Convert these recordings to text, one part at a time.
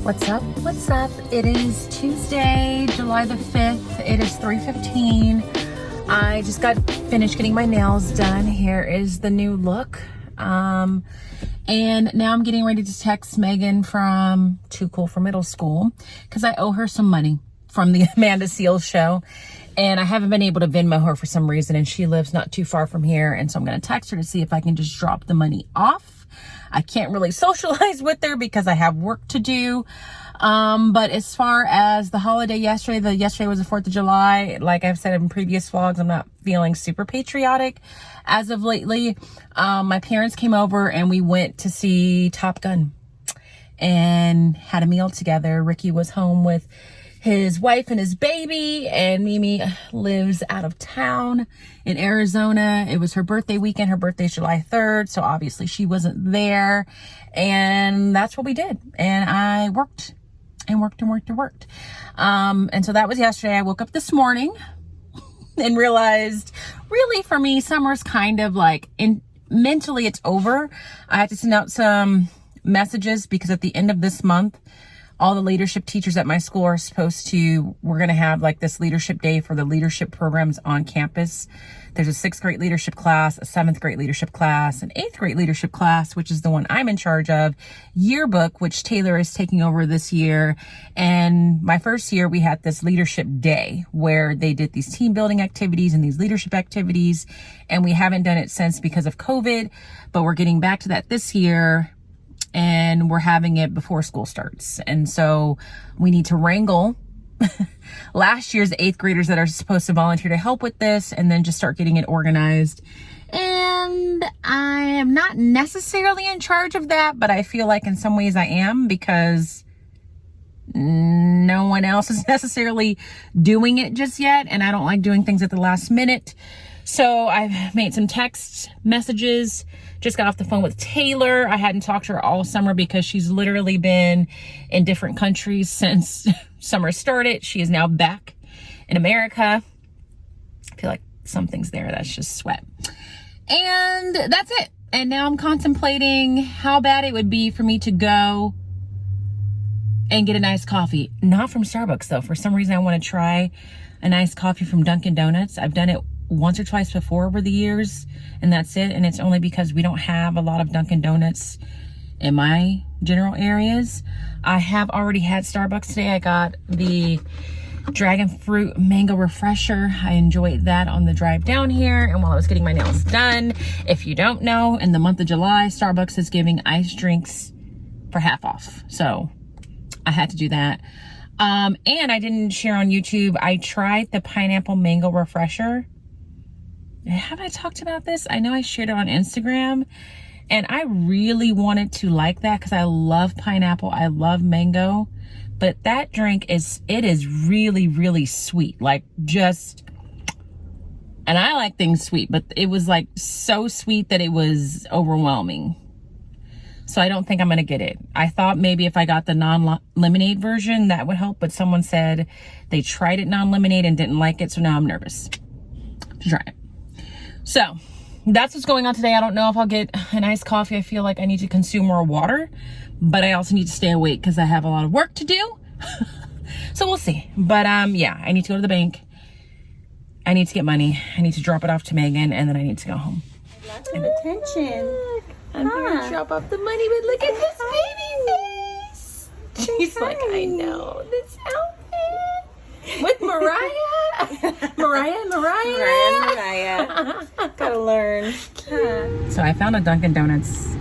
What's up? What's up? It is Tuesday, July the 5th. It is 3:15. I just got finished getting my nails done. Here is the new look. And now I'm getting ready to text Megan from Too Cool for Middle School because I owe her some money from the Amanda Seales show. And I haven't been able to Venmo her for some reason, and she lives not too far from here. And so I'm going to text her to see if I can just drop the money off. I can't really socialize with her because I have work to do. But as far as the holiday yesterday, yesterday was the 4th of July. Like I've said in previous vlogs, I'm not feeling super patriotic as of lately. My parents came over and we went to see Top Gun and had a meal together. Ricky was home with his wife and his baby, and Mimi lives out of town in Arizona. It was her birthday weekend. Her birthday's July 3rd, so obviously she wasn't there. And that's what we did. And I worked and worked and worked and worked. And so that was yesterday. I woke up this morning and realized, really for me, summer's kind of like, mentally it's over. I had to send out some messages because at the end of this month, all the leadership teachers at my school are we're going to have like this leadership day for the leadership programs on campus. There's a 6th grade leadership class, a 7th grade leadership class, an 8th grade leadership class, which is the one I'm in charge of, yearbook, which Taylor is taking over this year. And my first year, we had this leadership day where they did these team building activities and these leadership activities. And we haven't done it since because of COVID, but we're getting back to that this year. And we're having it before school starts. And so we need to wrangle last year's 8th graders that are supposed to volunteer to help with this and then just start getting it organized. And I am not necessarily in charge of that, but I feel like in some ways I am because no one else is necessarily doing it just yet. And I don't like doing things at the last minute. So I've made some text messages, just got off the phone with Taylor. I hadn't talked to her all summer because she's literally been in different countries since summer started. She is now back in America. I feel like something's there. That's just sweat. And that's it. And now I'm contemplating how bad it would be for me to go and get a nice coffee. Not from Starbucks though. For some reason I want to try a nice coffee from Dunkin' Donuts. I've done it once or twice before over the years, and that's it. And it's only because we don't have a lot of Dunkin' Donuts in my general areas. I have already had Starbucks today. I got the dragon fruit mango refresher. I enjoyed that on the drive down here and while I was getting my nails done. If you don't know, in the month of July, Starbucks is giving iced drinks for half off. So I had to do that. And I didn't share on YouTube. I tried the pineapple mango refresher. Have I talked about this? I know I shared it on Instagram, and I really wanted to like that because I love pineapple. I love mango, but that drink is really, really sweet. Like and I like things sweet, but it was like so sweet that it was overwhelming. So I don't think I'm going to get it. I thought maybe if I got the non-lemonade version, that would help, but someone said they tried it non-lemonade and didn't like it. So now I'm nervous to try it. So that's what's going on today. I don't know if I'll get a nice coffee. I feel like I need to consume more water, but I also need to stay awake because I have a lot of work to do. So we'll see. But yeah, I need to go to the bank. I need to get money. I need to drop it off to Megan, and then I need to go home. Lots of attention. I'm here to drop off the money, but look at this baby face. She's like, I know this outfit with Mariah. Mariah. Gotta learn. So I found a Dunkin' Donuts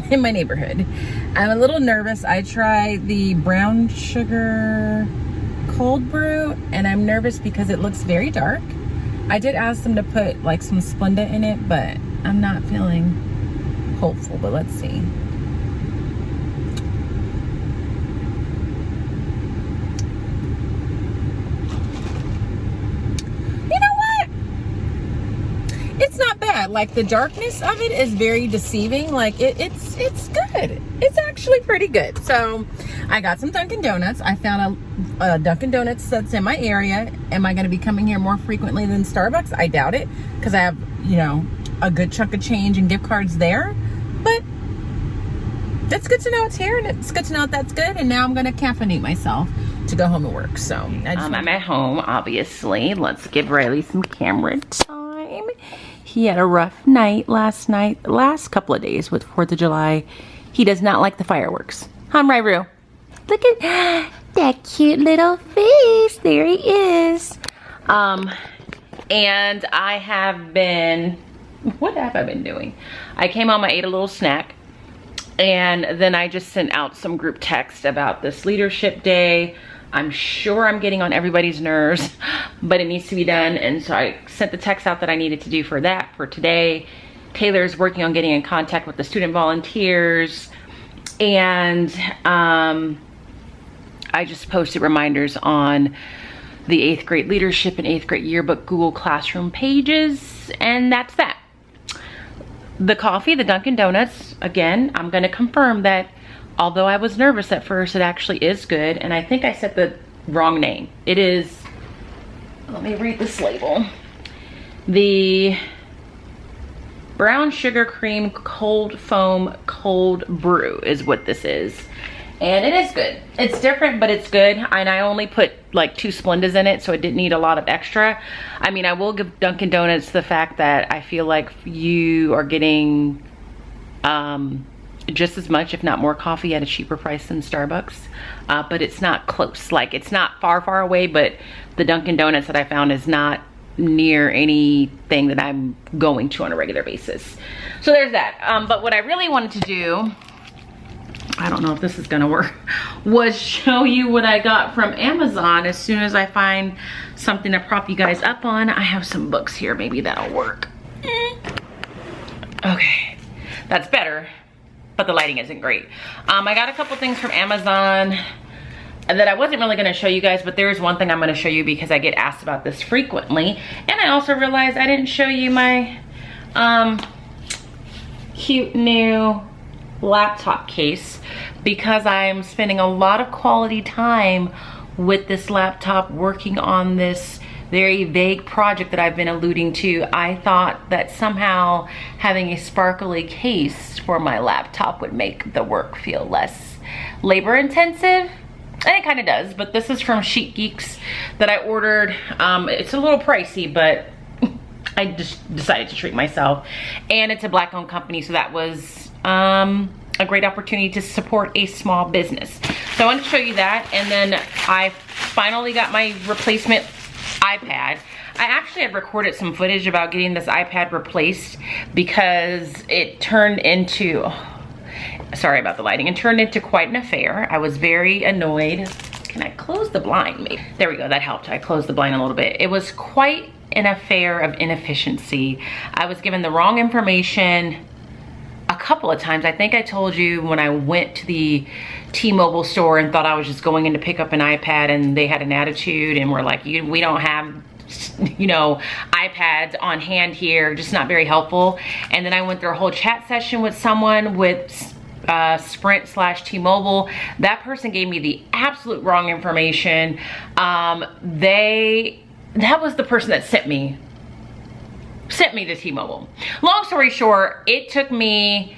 in my neighborhood. I'm a little nervous. I tried the brown sugar cold brew, and I'm nervous because it looks very dark. I did ask them to put like some Splenda in it, but I'm not feeling hopeful, but let's see. It's not bad. Like the darkness of it is very deceiving. Like it's good. It's actually pretty good. So I got some Dunkin' Donuts. I found a Dunkin' Donuts that's in my area. Am I going to be coming here more frequently than Starbucks? I doubt it because I have, a good chunk of change and gift cards there. But That's good to know it's here, and it's good to know that's good. And now I'm gonna caffeinate myself to go home and work. So I'm at home, obviously. Let's give Riley some camera time. He had a rough night last night, the last couple of days with 4th of July. He does not like the fireworks. Huh, Ryru? Look at that cute little face. There he is. And I have been, what have I been doing? I came home, I ate a little snack, and then I just sent out some group text about this leadership day. I'm sure I'm getting on everybody's nerves, but it needs to be done. And so I sent the text out that I needed to do for that for today. Taylor's working on getting in contact with the student volunteers, and I just posted reminders on the 8th grade leadership and 8th grade yearbook Google Classroom pages, and that's that. The coffee, the Dunkin' Donuts, again, I'm gonna confirm that although I was nervous at first, it actually is good, and I think I said the wrong name. It is, let me read this label. The brown sugar cream cold foam cold brew is what this is. And it is good. It's different, but it's good. And I only put like 2 Splendas in it, so it didn't need a lot of extra. I mean, I will give Dunkin' Donuts the fact that I feel like you are getting just as much, if not more, coffee at a cheaper price than Starbucks. But it's not close. Like, it's not far, far away, but the Dunkin' Donuts that I found is not near anything that I'm going to on a regular basis. So there's that. But what I really wanted to do, I don't know if this is gonna work, was show you what I got from Amazon. As soon as I find something to prop you guys up on, I have some books here, maybe that'll work. Okay, that's better, but the lighting isn't great. I got a couple things from Amazon that I wasn't really gonna show you guys, but there's one thing I'm gonna show you because I get asked about this frequently. And I also realized I didn't show you my cute new laptop case, because I'm spending a lot of quality time with this laptop working on this very vague project that I've been alluding to. I thought that somehow having a sparkly case for my laptop would make the work feel less labor intensive. And it kind of does, but this is from Sheet Geeks that I ordered. It's a little pricey, but I just decided to treat myself. And it's a Black owned company, so that was a great opportunity to support a small business. So I wanted to show you that. And then I finally got my replacement iPad. I actually had recorded some footage about getting this iPad replaced because it turned into, sorry about the lighting, it turned into quite an affair. I was very annoyed. Can I close the blind maybe? There we go, that helped. I closed the blind a little bit. It was quite an affair of inefficiency. I was given the wrong information a couple of times. I think I told you when I went to the T-Mobile store and thought I was just going in to pick up an iPad, and they had an attitude and were like, we don't have, you know, iPads on hand here, just not very helpful. And then I went through a whole chat session with someone with Sprint / T-Mobile. That person gave me the absolute wrong information. That was the person that sent me to T-Mobile. Long story short, it took me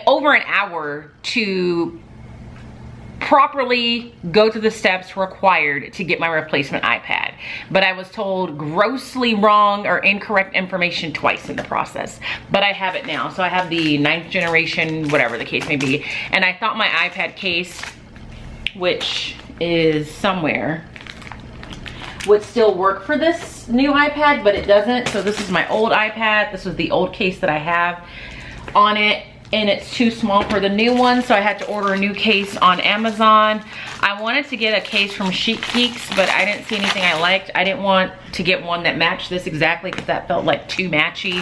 over an hour to properly go through the steps required to get my replacement iPad. But I was told grossly wrong or incorrect information twice in the process. But I have it now. So I have the 9th generation, whatever the case may be. And I thought my iPad case, which is somewhere, would still work for this new iPad, but it doesn't. So this is my old iPad. This was the old case that I have on it, and it's too small for the new one, so I had to order a new case on Amazon. I wanted to get a case from Sheet Geeks, but I didn't see anything I liked. I didn't want to get one that matched this exactly because that felt like too matchy.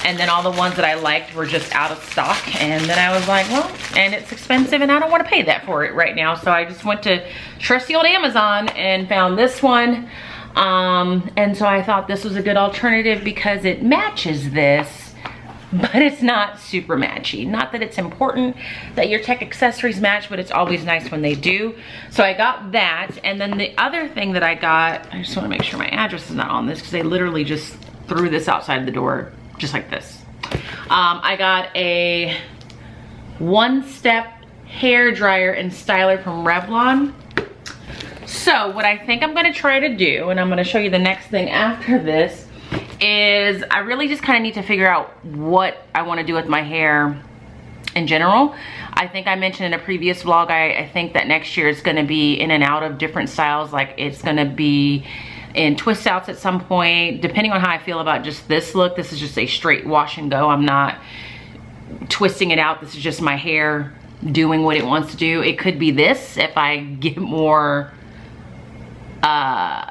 And then all the ones that I liked were just out of stock. And then I was like, well, and it's expensive and I don't want to pay that for it right now. So I just went to trusty old Amazon and found this one. And so I thought this was a good alternative because it matches this, but it's not super matchy. Not that it's important that your tech accessories match, but it's always nice when they do. So I got that. And then the other thing that I got, I just want to make sure my address is not on this because they literally just threw this outside the door just like this. I got a one-step hair dryer and styler from Revlon. So what I think I'm gonna try to do, and I'm gonna show you the next thing after this, is I really just kind of need to figure out what I want to do with my hair in general. I think I mentioned in a previous vlog, I think that next year it's gonna be in and out of different styles. Like it's gonna be in twist outs at some point, depending on how I feel about just this look. This is just a straight wash and go. I'm not twisting it out. This is just my hair doing what it wants to do. It could be this if I get more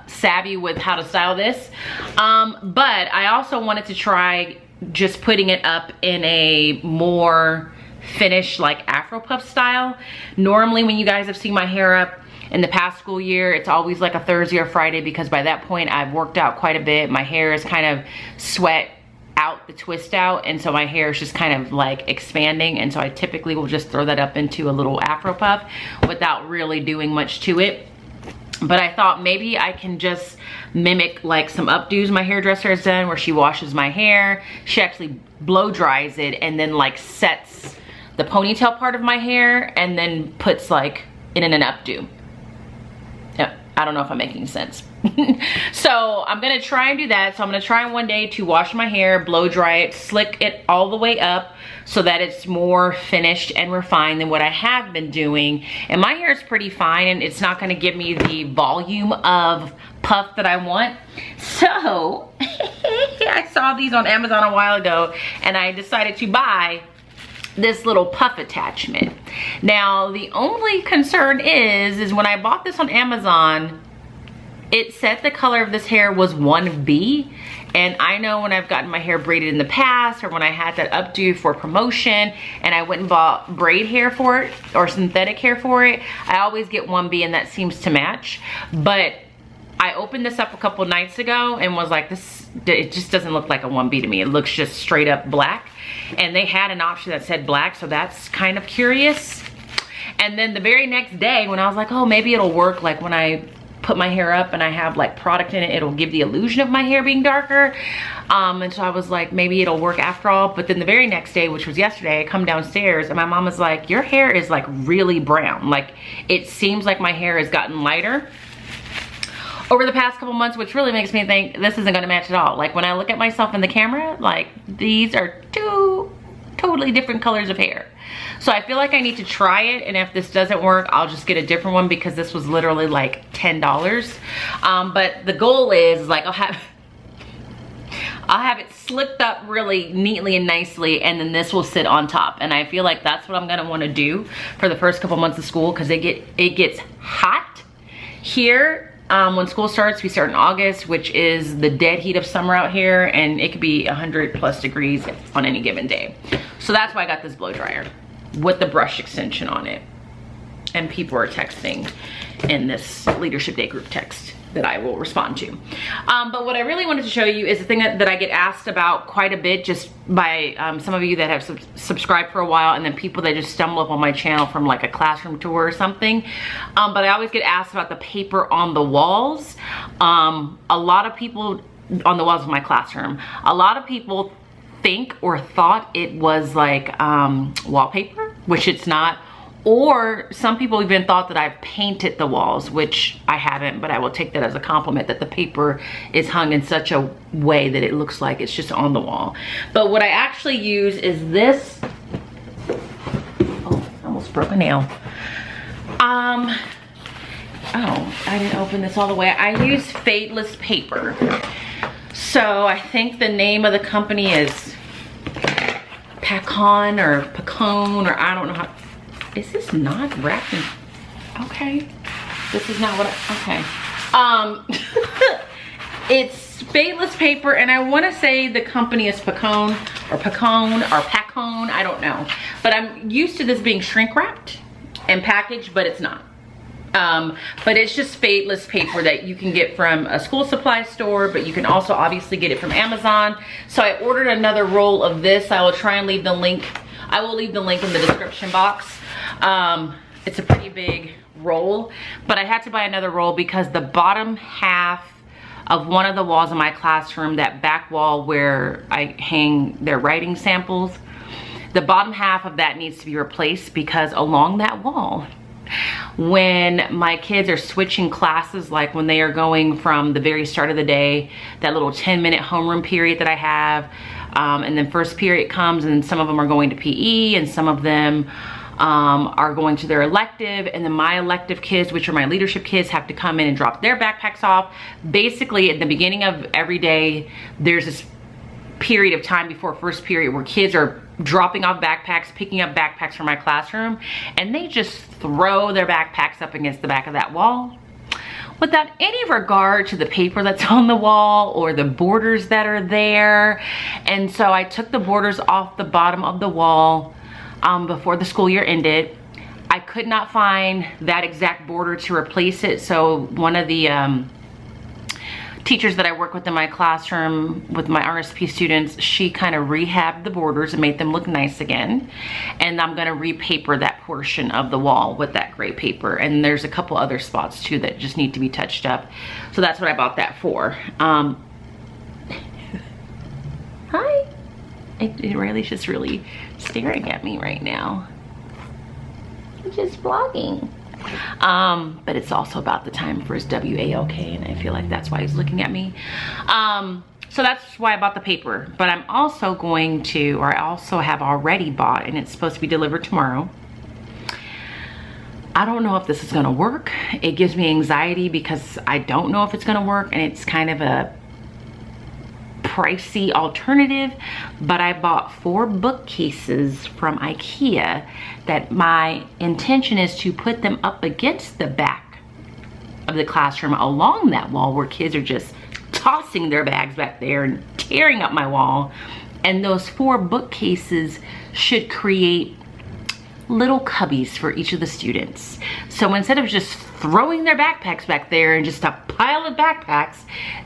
savvy with how to style this. But I also wanted to try just putting it up in a more finished like Afro puff style. Normally when you guys have seen my hair up in the past school year, it's always like a Thursday or Friday, because by that point I've worked out quite a bit. My hair is kind of sweat out the twist out, and so my hair is just kind of like expanding, and so I typically will just throw that up into a little Afro puff without really doing much to it. But I thought maybe I can just mimic like some updos my hairdresser has done, where she washes my hair, she actually blow dries it, and then like sets the ponytail part of my hair and then puts like it in an updo. I don't know if I'm making sense. So I'm gonna try and do that. So I'm gonna try one day to wash my hair, blow dry it, slick it all the way up so that it's more finished and refined than what I have been doing. And my hair is pretty fine, and it's not gonna give me the volume of puff that I want. So I saw these on Amazon a while ago, and I decided to buy this little puff attachment. Now the only concern is when I bought this on Amazon, it said the color of this hair was 1B, and I know when I've gotten my hair braided in the past, or when I had that updo for promotion and I went and bought braid hair for it or synthetic hair for it, I always get 1B, and that seems to match. But I opened this up a couple nights ago and was like, it just doesn't look like a 1B to me. It looks just straight up black. And they had an option that said black, so that's kind of curious. And then the very next day when I was like, oh, maybe it'll work, like when I put my hair up and I have like product in it, it'll give the illusion of my hair being darker. And so I was like, maybe it'll work after all. But then the very next day, which was yesterday, I come downstairs and my mom was like, your hair is like really brown. Like it seems like my hair has gotten lighter over the past couple months, which really makes me think this isn't gonna match at all. Like when I look at myself in the camera, like these are two totally different colors of hair. So I feel like I need to try it, and if this doesn't work, I'll just get a different one, because this was literally like $10. But the goal is like I'll have it slicked up really neatly and nicely, and then this will sit on top. And I feel like that's what I'm gonna wanna do for the first couple months of school, because it gets hot here. When school starts, we start in August, which is the dead heat of summer out here, and it could be 100+ degrees on any given day. So that's why I got this blow dryer with the brush extension on it. And people are texting in this Leadership Day group text that I will respond to. But what I really wanted to show you is the thing that I get asked about quite a bit, just by some of you that have subscribed for a while, and then people that just stumble up on my channel from like a classroom tour or something. But I always get asked about the paper on the walls. A lot of people on the walls of my classroom, a lot of people think or thought it was like wallpaper, which it's not. Or some people even thought that I've painted the walls, which I haven't, but I will take that as a compliment that the paper is hung in such a way that it looks like it's just on the wall. But what I actually use is this. Oh, I almost broke a nail. Oh, I didn't open this all the way. I use Fateless paper. So I think the name of the company is Pacon or Pacone, or I don't know how. Is this not wrapped in, okay. This is not what okay. It's Fateless paper, and I wanna say the company is Pacone or Pacone or Pacone, I don't know. But I'm used to this being shrink wrapped and packaged, but it's not. But it's just Fateless paper that you can get from a school supply store, but you can also obviously get it from Amazon. So I ordered another roll of this. I will try and leave the link. I will leave the link in the description box. It's a pretty big roll, but I had to buy another roll because the bottom half of one of the walls in my classroom, that back wall where I hang their writing samples, the bottom half of that needs to be replaced, because along that wall, when my kids are switching classes, like when they are going from the very start of the day, that little 10-minute homeroom period that I have, and then first period comes, and some of them are going to PE, and some of them are going to their elective, and then my elective kids, which are my leadership kids, have to come in and drop their backpacks off. Basically, at the beginning of every day, there's this period of time before first period where kids are dropping off backpacks, picking up backpacks from my classroom, and they just throw their backpacks up against the back of that wall without any regard to the paper that's on the wall or the borders that are there. And so I took the borders off the bottom of the wall before the school year ended. I could not find that exact border to replace it, so one of the teachers that I work with in my classroom with my RSP students, she kind of rehabbed the borders and made them look nice again. And I'm gonna repaper that portion of the wall with that gray paper. And there's a couple other spots too that just need to be touched up. So that's what I bought that for. Hi. Riley's just really staring at me right now. I'm just vlogging. But it's also about the time for his WALK, and I feel like that's why he's looking at me. So that's why I bought the paper. But I'm also going to, or I also have already bought, and it's supposed to be delivered tomorrow. I don't know if this is gonna work. It gives me anxiety because I don't know if it's gonna work, and it's kind of a pricey alternative, but I bought 4 bookcases from IKEA that my intention is to put them up against the back of the classroom along that wall where kids are just tossing their bags back there and tearing up my wall. And those 4 bookcases should create little cubbies for each of the students. So instead of just throwing their backpacks back there and just a pile of backpacks,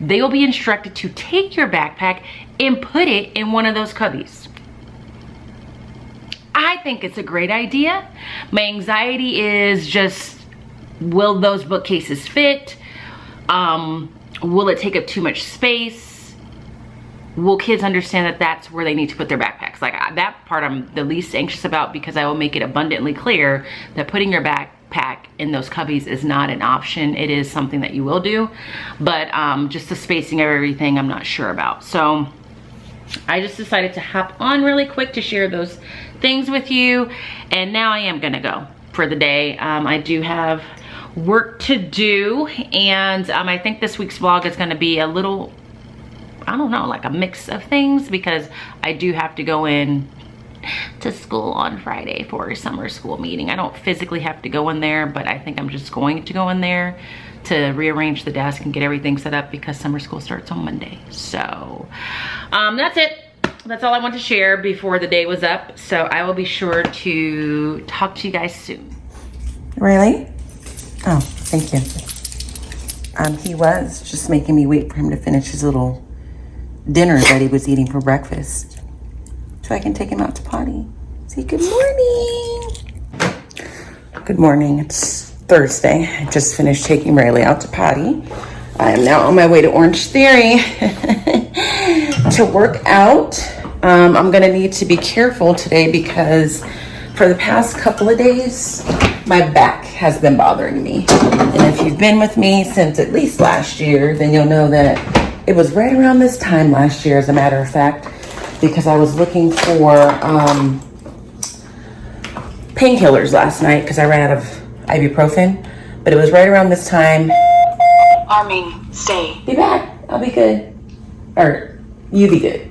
they will be instructed to take your backpack and put it in one of those cubbies. I think it's a great idea. My anxiety is just, will those bookcases fit? Will it take up too much space? Will kids understand that that's where they need to put their backpacks? Like that part I'm the least anxious about, because I will make it abundantly clear that putting your backpack in those cubbies is not an option. It is something that you will do, but just the spacing of everything I'm not sure about. So I just decided to hop on really quick to share those things with you, and now I am gonna go for the day. I do have work to do, and I think this week's vlog is gonna be a little, I don't know, like a mix of things, because I do have to go in to school on Friday for a summer school meeting. I don't physically have to go in there, but I think I'm just going to go in there to rearrange the desk and get everything set up, because summer school starts on Monday. So that's it. That's all I want to share before the day was up. So I will be sure to talk to you guys soon. Really? Oh, thank you. He was just making me wait for him to finish his little dinner that he was eating for breakfast, so I can take him out to potty. Say good morning. Good morning. It's Thursday. I just finished taking Riley out to potty. I am now on my way to Orange Theory to work out. I'm gonna need to be careful today because for the past couple of days, my back has been bothering me. And if you've been with me since at least last year, then you'll know that it was right around this time last year, as a matter of fact, because I was looking for painkillers last night because I ran out of ibuprofen. But it was right around this time. Arming, stay. Be back. I'll be good. Or you be good.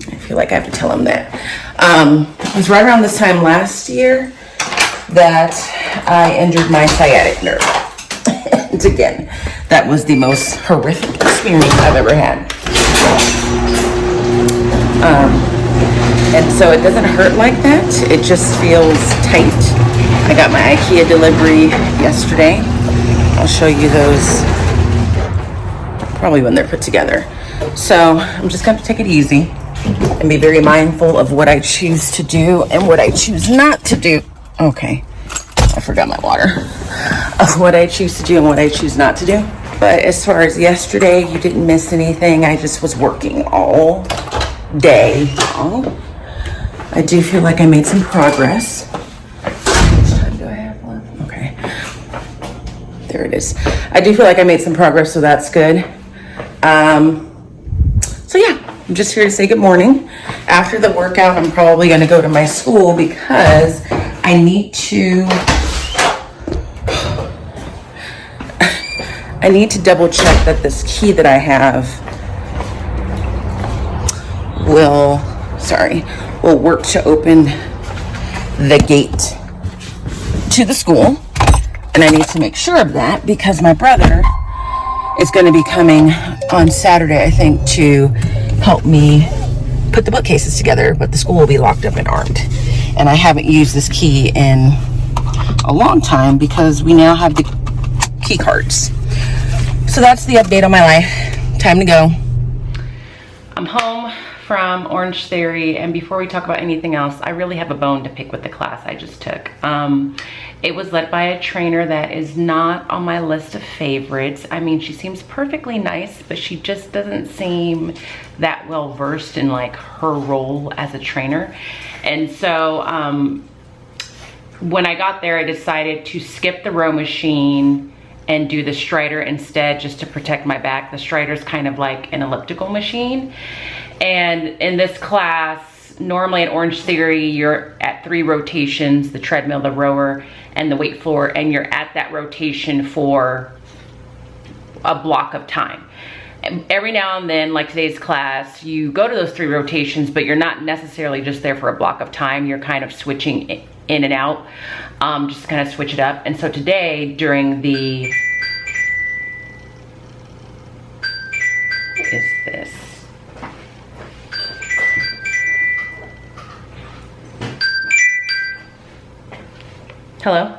I feel like I have to tell him that. It was right around this time last year that I injured my sciatic nerve. And again, that was the most horrific experience I've ever had. And so it doesn't hurt like that. It just feels tight. I got my IKEA delivery yesterday. I'll show you those probably when they're put together. So I'm just going to take it easy and be very mindful of what I choose to do and what I choose not to do. Okay, I forgot my water. Of what I choose to do and what I choose not to do. But as far as yesterday, you didn't miss anything. I just was working all day long. I do feel like I made some progress. How much time do I have left? Okay. There it is. I do feel like I made some progress, so that's good. So yeah, I'm just here to say good morning. After the workout, I'm probably going to go to my school because I need to double check that this key that I have will work to open the gate to the school. And I need to make sure of that because my brother is going to be coming on Saturday, I think, to help me put the bookcases together, but the school will be locked up and armed. And I haven't used this key in a long time because we now have the key cards. So that's the update on my life. Time to go. I'm home from Orange Theory, and before we talk about anything else, I really have a bone to pick with the class I just took. It was led by a trainer that is not on my list of favorites. I mean, she seems perfectly nice, but she just doesn't seem that well versed in like her role as a trainer. And so when I got there, I decided to skip the row machine and do the Strider instead, just to protect my back. The Strider's kind of like an elliptical machine. And in this class, normally at Orange Theory, you're at 3 rotations, the treadmill, the rower, and the weight floor, and you're at that rotation for a block of time. And every now and then, like today's class, you go to those 3 rotations, but you're not necessarily just there for a block of time. You're kind of switching in and out, just to kind of switch it up. And so today, during the, what is this? Hello?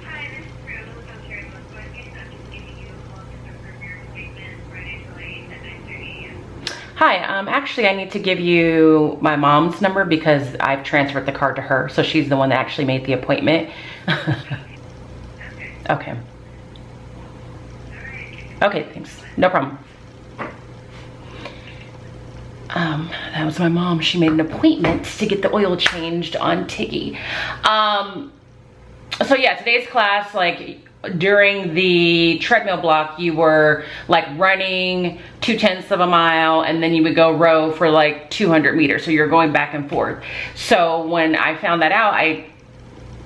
Hi, this is Rose. I'm Sherry Looking. I'm just giving you a call to confirm your appointment Friday delayed at 9:30 a.m. Hi, actually I need to give you my mom's number because I've transferred the card to her. So she's the one that actually made the appointment. Okay. Okay, thanks. No problem. That was my mom. She made an appointment to get the oil changed on Tiggy. So yeah, today's class, like during the treadmill block, you were like running 0.2 of a mile, and then you would go row for like 200 meters. So you're going back and forth. So when I found that out, I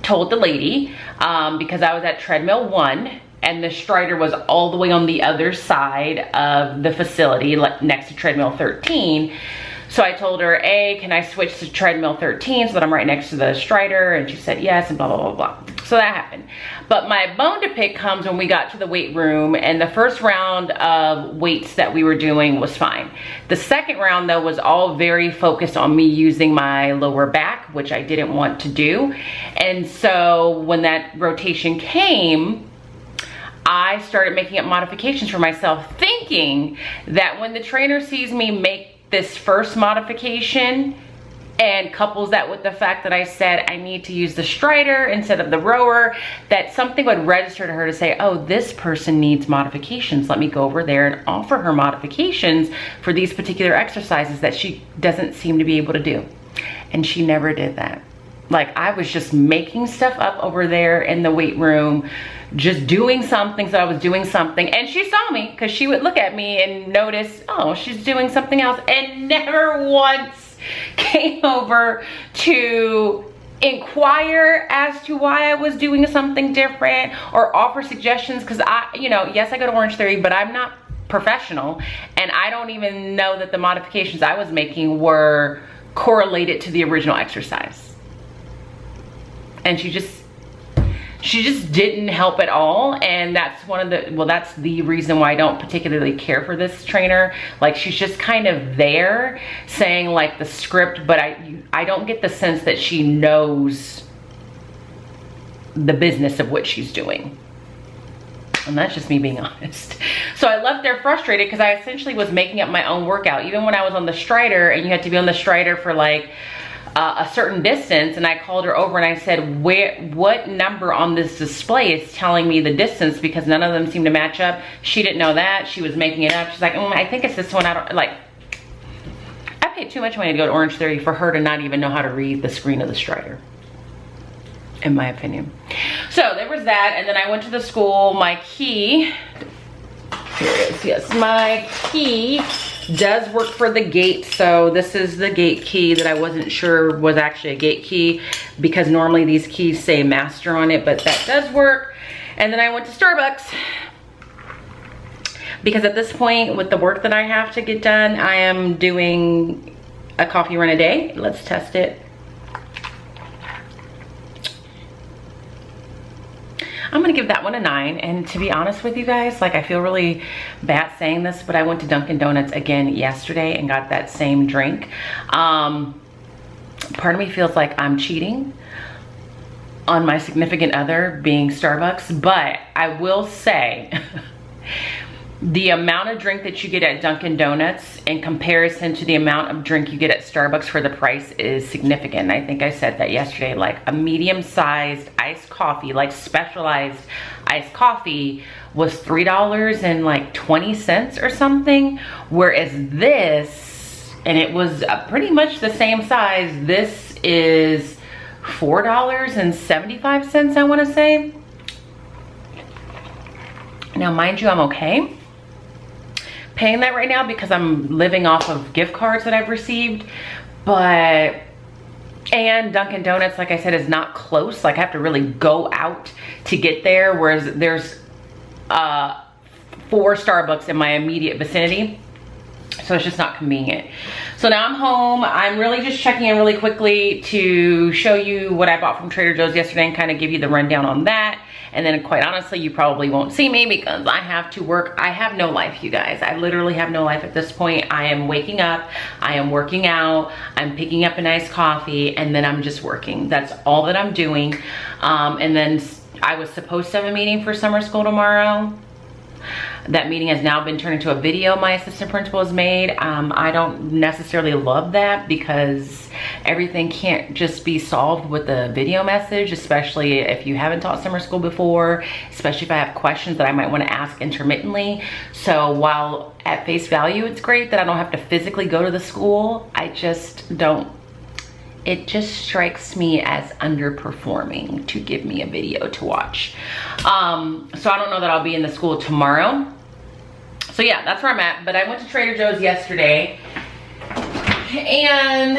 told the lady, because I was at treadmill 1 and the Strider was all the way on the other side of the facility, like next to treadmill 13. So I told her, A, can I switch to treadmill 13 so that I'm right next to the Strider? And she said yes, and blah, blah, blah, blah. So that happened. But my bone to pick comes when we got to the weight room, and the first round of weights that we were doing was fine. The second round, though, was all very focused on me using my lower back, which I didn't want to do. And so when that rotation came, I started making up modifications for myself, thinking that when the trainer sees me make this first modification and couples that with the fact that I said I need to use the Strider instead of the rower, that something would register to her to say, oh, this person needs modifications. Let me go over there and offer her modifications for these particular exercises that she doesn't seem to be able to do. And she never did that. Like, I was just making stuff up over there in the weight room, just doing something, so I was doing something, and she saw me because she would look at me and notice, oh, she's doing something else, and never once came over to inquire as to why I was doing something different or offer suggestions, because yes, I go to Orange Theory, but I'm not professional, and I don't even know that the modifications I was making were correlated to the original exercise. And she just didn't help at all. And that's that's the reason why I don't particularly care for this trainer. Like, she's just kind of there saying like the script, but I don't get the sense that she knows the business of what she's doing. And that's just me being honest. So I left there frustrated because I essentially was making up my own workout. Even when I was on the Strider, and you had to be on the Strider for like a certain distance, and I called her over and I said, what number on this display is telling me the distance, because none of them seem to match up. She didn't know that. She was making it up. She's like, I think it's this one. I don't like. I paid too much money to go to Orange Theory for her to not even know how to read the screen of the Strider, in my opinion. So there was that, and then I went to the school. My key, here it is, yes, my key does work for the gate. So this is the gate key that I wasn't sure was actually a gate key, because normally these keys say master on it, but that does work. And then I went to Starbucks, because at this point with the work that I have to get done, I am doing a coffee run a day. Let's test it. I'm gonna give that one a 9. And to be honest with you guys, like, I feel really bad saying this, but I went to Dunkin' Donuts again yesterday and got that same drink. Part of me feels like I'm cheating on my significant other being Starbucks, but I will say the amount of drink that you get at Dunkin' Donuts in comparison to the amount of drink you get at Starbucks for the price is significant. I think I said that yesterday. Like, a medium-sized iced coffee, like specialized iced coffee, was $3.20 or something, whereas this, and it was pretty much the same size, this is $4.75, I want to say. Now, mind you, I'm okay paying that right now because I'm living off of gift cards that I've received, and Dunkin' Donuts, like I said, is not close. Like, I have to really go out to get there, whereas there's 4 Starbucks in my immediate vicinity, so it's just not convenient. So now I'm home. I'm really just checking in really quickly to show you what I bought from Trader Joe's yesterday and kind of give you the rundown on that. And then, quite honestly, you probably won't see me because I have to work. I have no life, you guys. I literally have no life at this point. I am waking up, I am working out, I'm picking up a nice coffee, and then I'm just working. That's all that I'm doing. And then I was supposed to have a meeting for summer school tomorrow. That meeting has now been turned into a video my assistant principal has made. I don't necessarily love that because everything can't just be solved with a video message, especially if you haven't taught summer school before, especially if I have questions that I might want to ask intermittently. So while at face value it's great that I don't have to physically go to the school, I just don't, it just strikes me as underperforming to give me a video to watch. So I don't know that I'll be in the school tomorrow. So yeah, that's where I'm at. But I went to Trader Joe's yesterday, and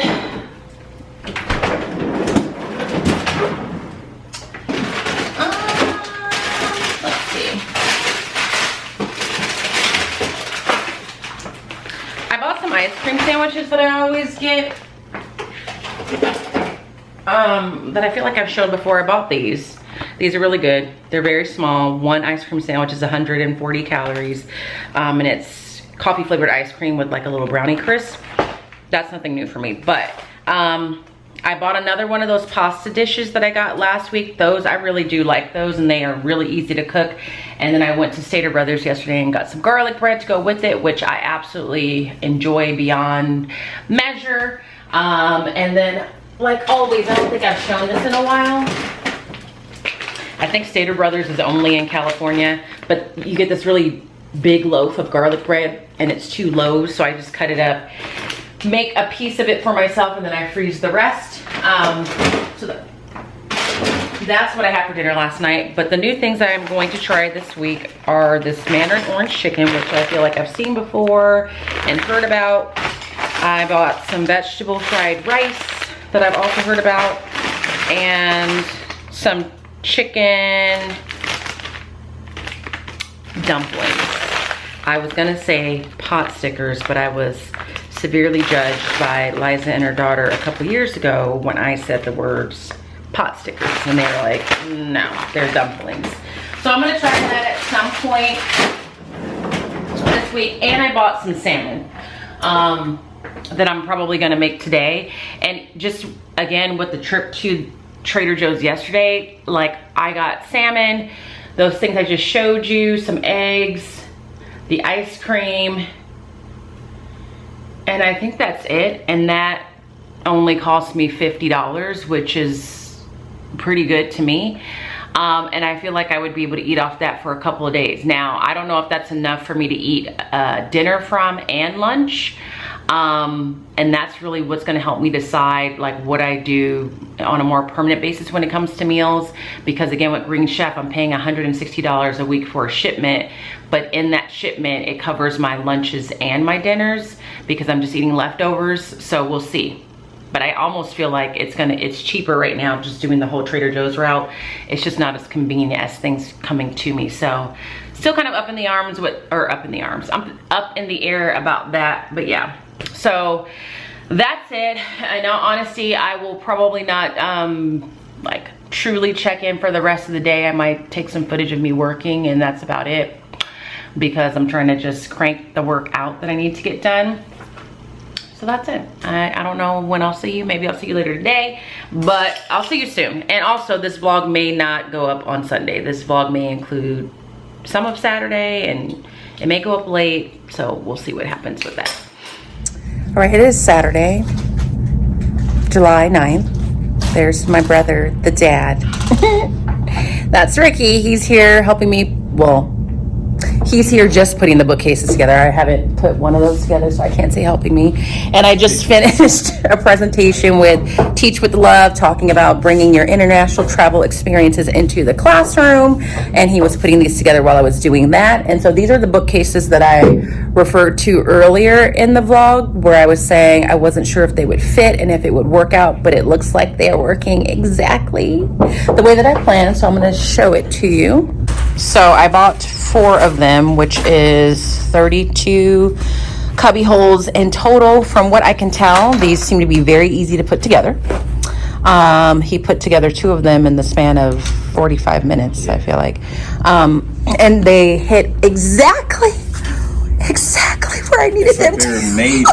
let's see. I bought some ice cream sandwiches that I always get. That I feel like I've showed before. I bought these. These are really good. They're very small. One ice cream sandwich is 140 calories. And it's coffee flavored ice cream with like a little brownie crisp. That's nothing new for me. But I bought another one of those pasta dishes that I got last week. Those, I really do like those, and they are really easy to cook. And then I went to Stater Brothers yesterday and got some garlic bread to go with it, which I absolutely enjoy beyond measure. And then, like always, I don't think I've shown this in a while. I think Stater Brothers is only in California, but you get this really big loaf of garlic bread, and it's 2 loaves, so I just cut it up, make a piece of it for myself, and then I freeze the rest. So that's what I had for dinner last night. But the new things I'm going to try this week are this Mandarin orange chicken, which I feel like I've seen before and heard about. I bought some vegetable fried rice that I've also heard about, and some chicken dumplings. I was gonna say pot stickers, but I was severely judged by Liza and her daughter a couple years ago when I said the words pot stickers, and they were like, no, they're dumplings. So I'm gonna try that at some point this week. And I bought some salmon that I'm probably gonna make today. And just again, with the trip to Trader Joe's yesterday, like, I got salmon, those things I just showed you, some eggs, the ice cream, and I think that's it. And that only cost me $50, which is pretty good to me. And I feel like I would be able to eat off that for a couple of days. Now, I don't know if that's enough for me to eat dinner from and lunch. And that's really what's going to help me decide like what I do on a more permanent basis when it comes to meals. Because again, with Green Chef, I'm paying $160 a week for a shipment, but in that shipment, it covers my lunches and my dinners because I'm just eating leftovers. So we'll see. But I almost feel like it's cheaper right now just doing the whole Trader Joe's route. It's just not as convenient as things coming to me. So still kind of up in the arms I'm up in the air about that, but yeah. So that's it. In all honesty, I will probably not like truly check in for the rest of the day. I might take some footage of me working and that's about it, because I'm trying to just crank the work out that I need to get done. So that's it. I don't know when I'll see you. Maybe I'll see you later today, but I'll see you soon. And also, this vlog may not go up on Sunday. This vlog may include some of Saturday and it may go up late. So we'll see what happens with that. All right, it is Saturday, July 9th. There's my brother, the dad. That's Ricky. He's here helping me. Well, he's here just putting the bookcases together. I haven't put one of those together, so I can't say helping me. And I just finished a presentation with Teach with Love, talking about bringing your international travel experiences into the classroom. And he was putting these together while I was doing that. And so these are the bookcases that I referred to earlier in the vlog, where I was saying I wasn't sure if they would fit and if it would work out, but it looks like they are working exactly the way that I planned. So I'm going to show it to you. So I bought 4 of them, which is 32 cubby holes in total. From what I can tell, these seem to be very easy to put together. He put together 2 of them in the span of 45 minutes, I feel like. And they hit exactly where I needed them to.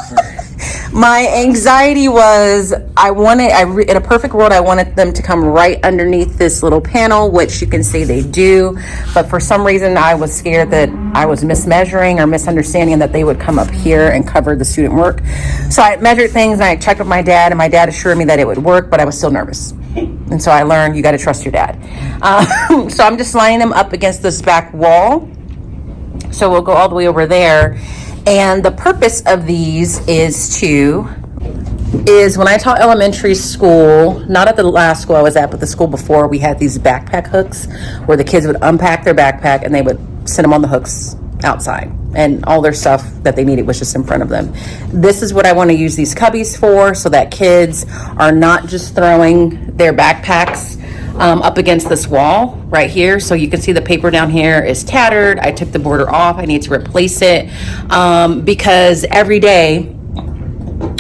My anxiety was, in a perfect world, I wanted them to come right underneath this little panel, which you can see they do. But for some reason, I was scared that I was mismeasuring or misunderstanding that they would come up here and cover the student work. So I measured things and I checked with my dad, and my dad assured me that it would work, but I was still nervous. And so I learned you got to trust your dad. So I'm just lining them up against this back wall. So we'll go all the way over there. And the purpose of these is when I taught elementary school, not at the last school I was at, but the school before, we had these backpack hooks where the kids would unpack their backpack and they would sit them on the hooks outside, and all their stuff that they needed was just in front of them. This is what I want to use these cubbies for, so that kids are not just throwing their backpacks up against this wall right here. So you can see the paper down here is tattered. I took the border off. I need to replace it because every day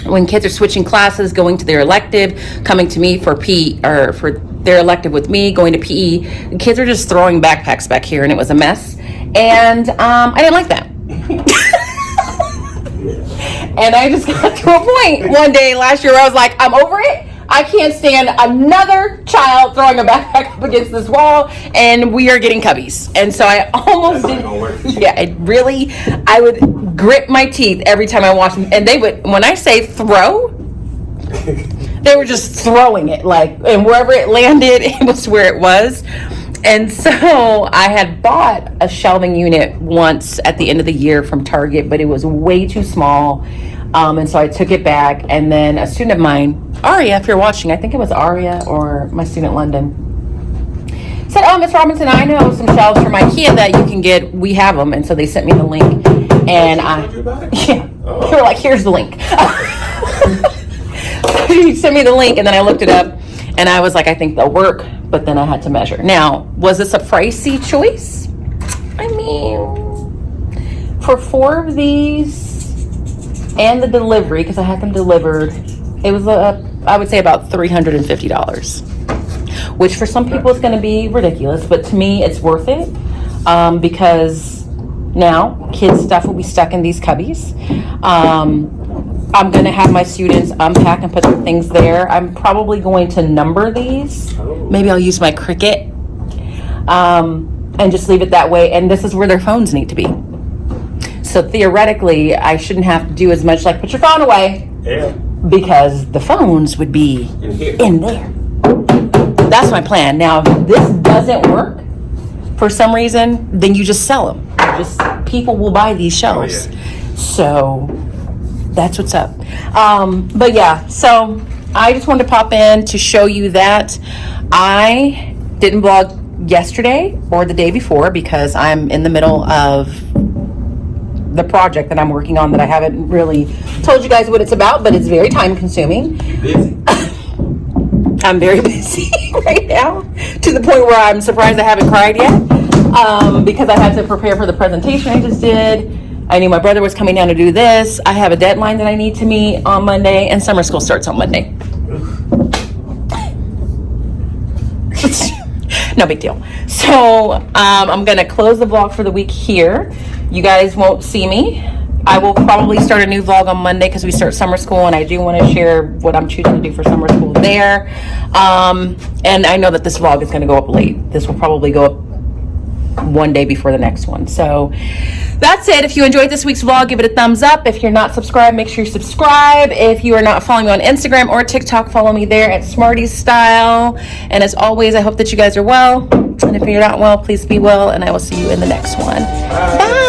when kids are switching classes, going to their elective, coming to me for PE or for their elective with me, going to PE, the kids are just throwing backpacks back here, and it was a mess. And I didn't like that. And I just got to a point one day last year where I was like, I'm over it. I can't stand another child throwing a backpack up against this wall, and we are getting cubbies. And so I almost did. Yeah, I would grit my teeth every time I watched them. And they would, when I say throw, they were just throwing it, like, and wherever it landed, it was where it was. And so I had bought a shelving unit once at the end of the year from Target, but it was way too small. And so I took it back, and then a student of mine, Aria, if you're watching, I think it was Aria or my student London, said, oh, Miss Robinson, I know some shelves from IKEA that you can get. We have them. And so they sent me the link, and they were like, here's the link. He sent me the link, and then I looked it up, and I was like, I think they'll work, but then I had to measure. Now, was this a pricey choice? I mean, for 4 of these, and the delivery, because I had them delivered, it was I would say about $350, which for some people is going to be ridiculous, but to me it's worth it, because now kids' stuff will be stuck in these cubbies. I'm going to have my students unpack and put their things there. I'm probably going to number these. Maybe I'll use my Cricut and just leave it that way, and this is where their phones need to be. So theoretically, I shouldn't have to do as much like put your phone away, because the phones would be in there. That's my plan. Now, if this doesn't work for some reason, then you just sell them. People will buy these shelves. So That's what's up. But yeah, so I just wanted to pop in to show you that I didn't vlog yesterday or the day before because I'm in the middle of the project that I'm working on that I haven't really told you guys what it's about, but it's very time consuming. Busy. I'm very busy right now to the point where I'm surprised I haven't cried yet because I had to prepare for the presentation I just did. I knew my brother was coming down to do this. I have a deadline that I need to meet on Monday, and summer school starts on Monday. No big deal. So I'm going to close the vlog for the week here. You guys won't see me. I will probably start a new vlog on Monday because we start summer school, and I do want to share what I'm choosing to do for summer school there. And I know that this vlog is going to go up late. This will probably go up one day before the next one. So that's it. If you enjoyed this week's vlog, give it a thumbs up. If you're not subscribed, make sure you subscribe. If you are not following me on Instagram or TikTok, follow me there at Smarties Style. And as always, I hope that you guys are well. And if you're not well, please be well. And I will see you in the next one. Bye.